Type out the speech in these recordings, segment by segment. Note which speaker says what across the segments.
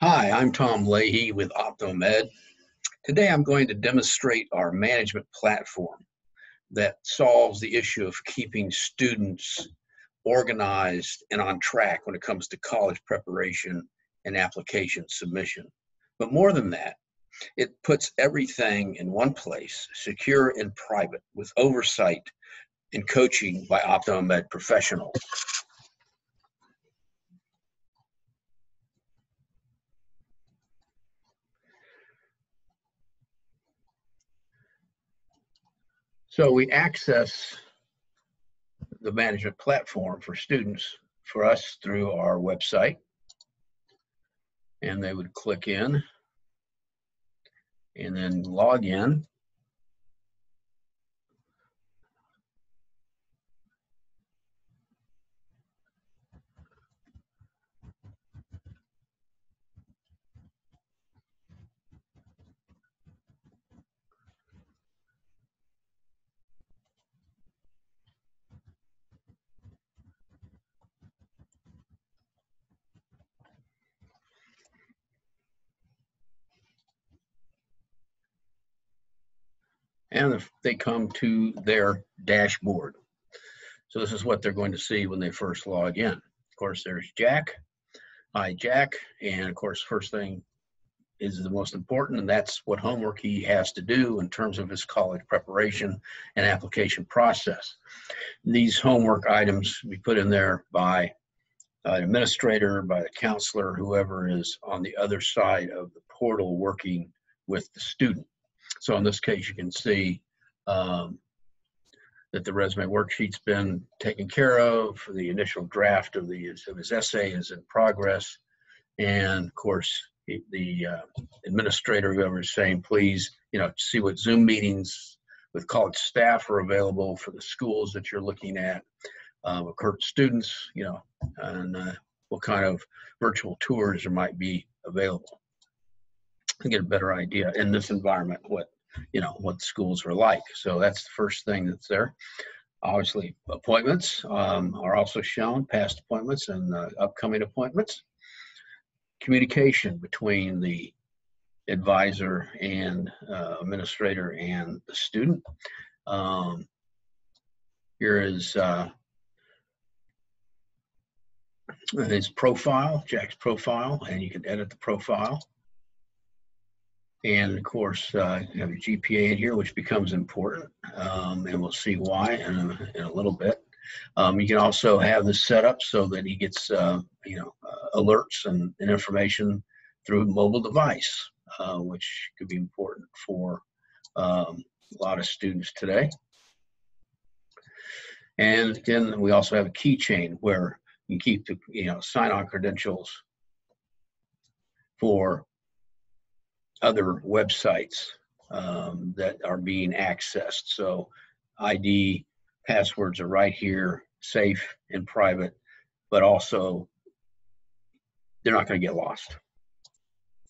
Speaker 1: Hi, I'm Tom Leahy with OptoMed. Today I'm going to demonstrate our management platform that solves the issue of keeping students organized and on track when it comes to college preparation and application submission. But more than that, it puts everything in one place, secure and private, with oversight and coaching by OptoMed professionals. So we access the management platform for students for us through our website, and they would click in and then log in. And they come to their dashboard. So this is what they're going to see when they first log in. Of course, there's Jack. Hi, Jack. And of course, first thing is the most important, and that's what homework he has to do in terms of his college preparation and application process. These homework items be put in there by an administrator, by the counselor, whoever is on the other side of the portal working with the student. So in this case, you can see that the resume worksheet's been taken care of. The initial draft of his essay is in progress. And of course, the administrator, whoever is saying, please, see what Zoom meetings with college staff are available for the schools that you're looking at, with current students, and what kind of virtual tours there might be available to get a better idea in this environment what schools are like. So that's the first thing that's there. Obviously, appointments are also shown, past appointments and upcoming appointments. Communication between the advisor and administrator and the student. Here is his profile, Jack's profile, and you can edit the profile. And of course, you have your GPA in here, which becomes important, and we'll see why in a little bit. You can also have this set up so that he gets, alerts and information through a mobile device, which could be important for a lot of students today. And then we also have a keychain where you keep the sign-on credentials for other websites that are being accessed. So ID passwords are right here, safe and private, but also they're not going to get lost,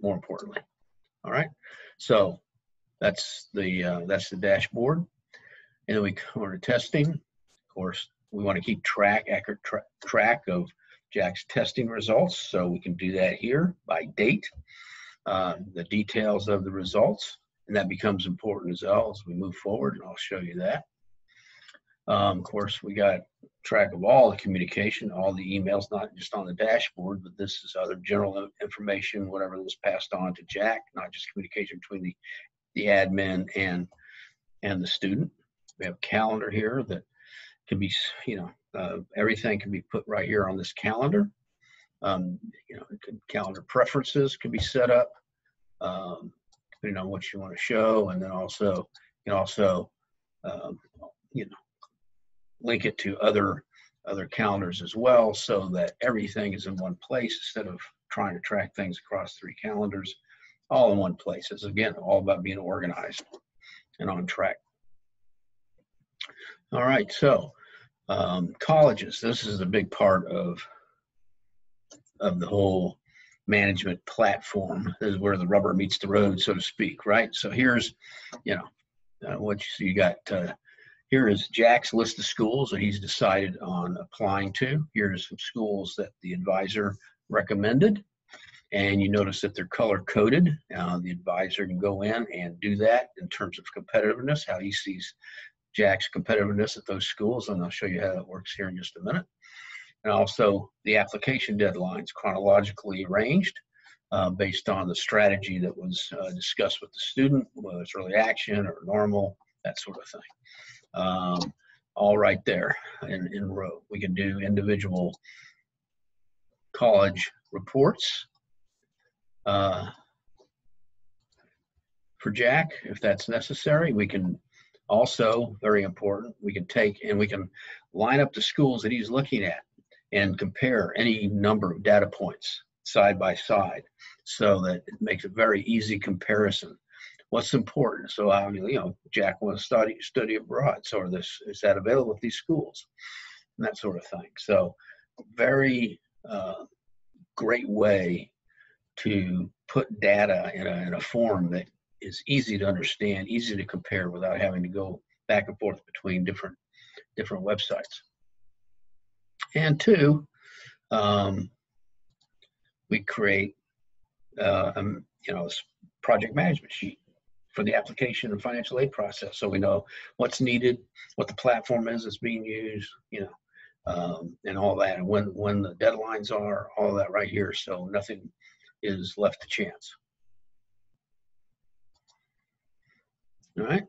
Speaker 1: more importantly. All right, so that's the dashboard. And then we go to testing. Of course, we want to keep accurate track of Jack's testing results, so we can do that here by date. The details of the results, and that becomes important as well as we move forward, and I'll show you that. Of course, we got track of all the communication, all the emails, not just on the dashboard, but this is other general information, whatever was passed on to Jack, not just communication between the admin and the student. We have a calendar here that can be, everything can be put right here on this calendar. Calendar preferences can be set up depending on what you want to show, and then also you can also link it to other calendars as well, so that everything is in one place instead of trying to track things across 3 calendars, all in one place. It's again all about being organized and on track. All right, so colleges. This is a big part of the whole management platform. This is where the rubber meets the road, so to speak, right? So here's, what you got. Here is Jack's list of schools that he's decided on applying to. Here's some schools that the advisor recommended. And you notice that they're color coded. The advisor can go in and do that in terms of competitiveness, how he sees Jack's competitiveness at those schools, and I'll show you how that works here in just a minute. And also the application deadlines chronologically arranged based on the strategy that was discussed with the student, whether it's early action or normal, that sort of thing. All right there in row. We can do individual college reports for Jack if that's necessary. We can also, very important, we can take and we can line up the schools that he's looking at and compare any number of data points side by side so that it makes a very easy comparison. What's important? So, Jack wants to study abroad. So is that available at these schools? And that sort of thing. So very great way to put data in a form that is easy to understand, easy to compare without having to go back and forth between different websites. And two, we create this project management sheet for the application and financial aid process, so we know what's needed, what the platform is that's being used, and all that, and when the deadlines are, all that right here, so nothing is left to chance. All right,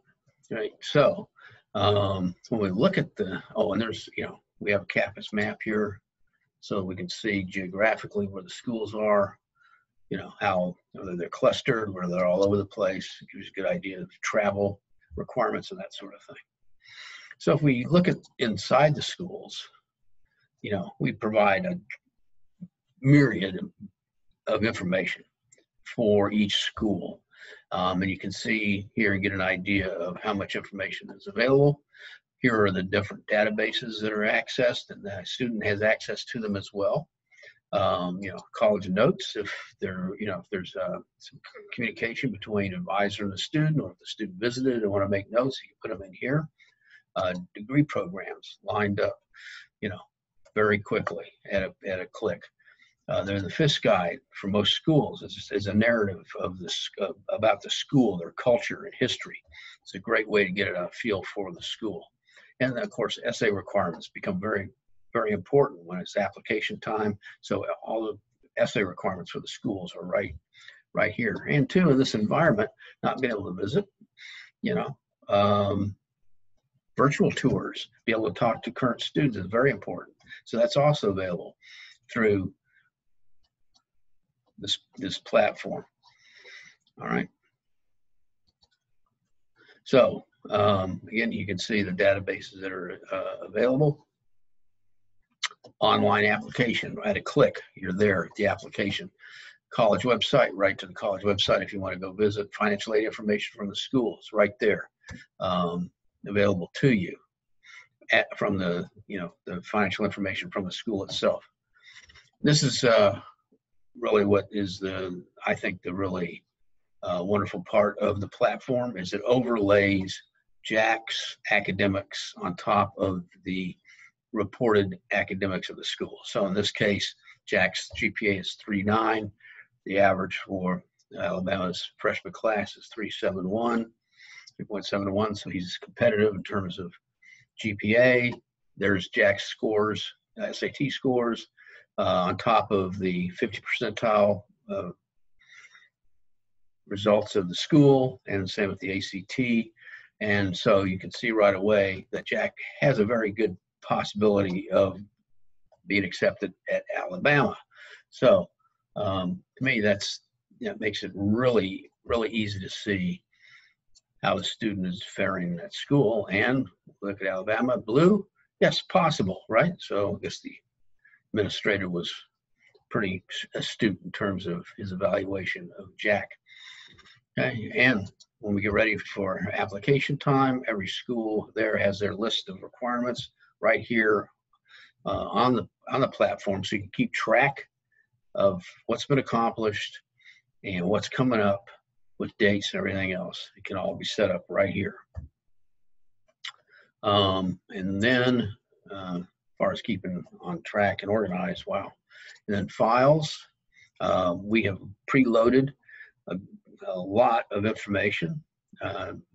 Speaker 1: so when we look at and there's, we have a campus map here, so we can see geographically where the schools are, how whether they're clustered, whether they're all over the place. It gives you a good idea of travel requirements and that sort of thing. So if we look at inside the schools, we provide a myriad of information for each school. And you can see here and get an idea of how much information is available. Here are the different databases that are accessed, and the student has access to them as well. College notes, if there's some communication between advisor and the student, or if the student visited and want to make notes, you can put them in here. Degree programs lined up, very quickly at a click. There's the FISC guide for most schools. It's a narrative of about the school, their culture and history. It's a great way to get a feel for the school. And then, of course, essay requirements become very, very important when it's application time. So all the essay requirements for the schools are right here. And two, in this environment, not being able to visit, virtual tours, be able to talk to current students is very important. So that's also available through this platform. All right. So again, you can see the databases that are available. Online application, at a click, you're there at the application. College website, right to the college website if you want to go visit. Financial aid information from the schools, right there, available to you from the financial information from the school itself. This is really what is I think the really wonderful part of the platform is it overlays Jack's academics on top of the reported academics of the school. So in this case, Jack's GPA is 3.9. The average for Alabama's freshman class is 3.71. So he's competitive in terms of GPA. There's Jack's scores, SAT scores, on top of the 50 percentile results of the school, and same with the ACT. And so you can see right away that Jack has a very good possibility of being accepted at Alabama. So to me, that makes it really, really easy to see how the student is faring at school. And look at Alabama, blue, yes, possible, right? So I guess the administrator was pretty astute in terms of his evaluation of Jack. Okay, and when we get ready for application time, every school there has their list of requirements right here on the platform, so you can keep track of what's been accomplished and what's coming up with dates and everything else. It can all be set up right here. And then as far as keeping on track and organized, wow. And then files, We have preloaded a lot of information,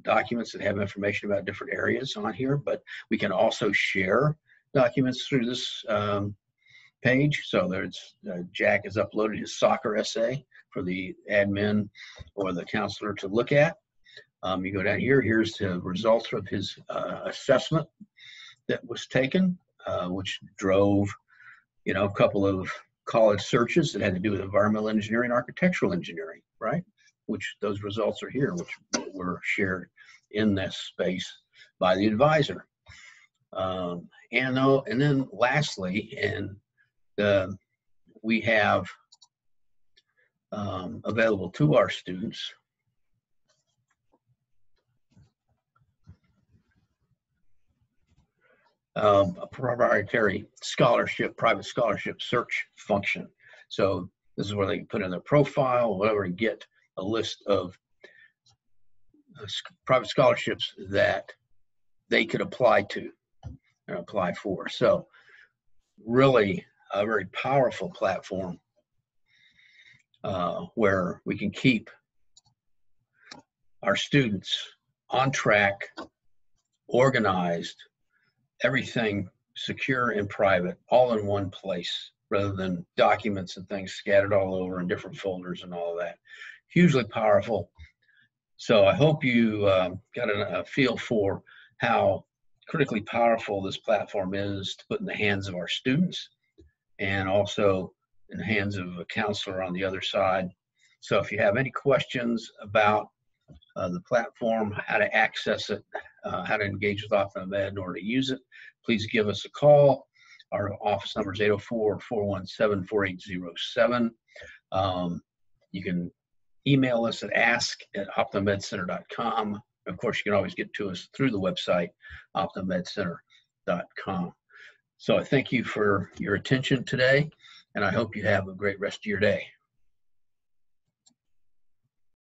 Speaker 1: documents that have information about different areas on here, but we can also share documents through this page. So there's Jack has uploaded his soccer essay for the admin or the counselor to look at. You go down here, here's the results of his assessment that was taken, which drove, a couple of college searches that had to do with environmental engineering, architectural engineering, right? Which those results are here, which were shared in this space by the advisor. And then lastly, we have available to our students a proprietary private scholarship search function. So this is where they can put in their profile or whatever and get a list of private scholarships that they could apply to and apply for. So really a very powerful platform where we can keep our students on track, organized, everything secure and private, all in one place, rather than documents and things scattered all over in different folders and all of that. Hugely powerful. So I hope you got a feel for how critically powerful this platform is to put in the hands of our students and also in the hands of a counselor on the other side. So if you have any questions about the platform, how to access it, how to engage with OptumEd in order to use it, please give us a call. Our office number is 804-417-4807. You can email us at ask@optumedcenter.com. Of course, you can always get to us through the website, optumedcenter.com. So I thank you for your attention today, and I hope you have a great rest of your day.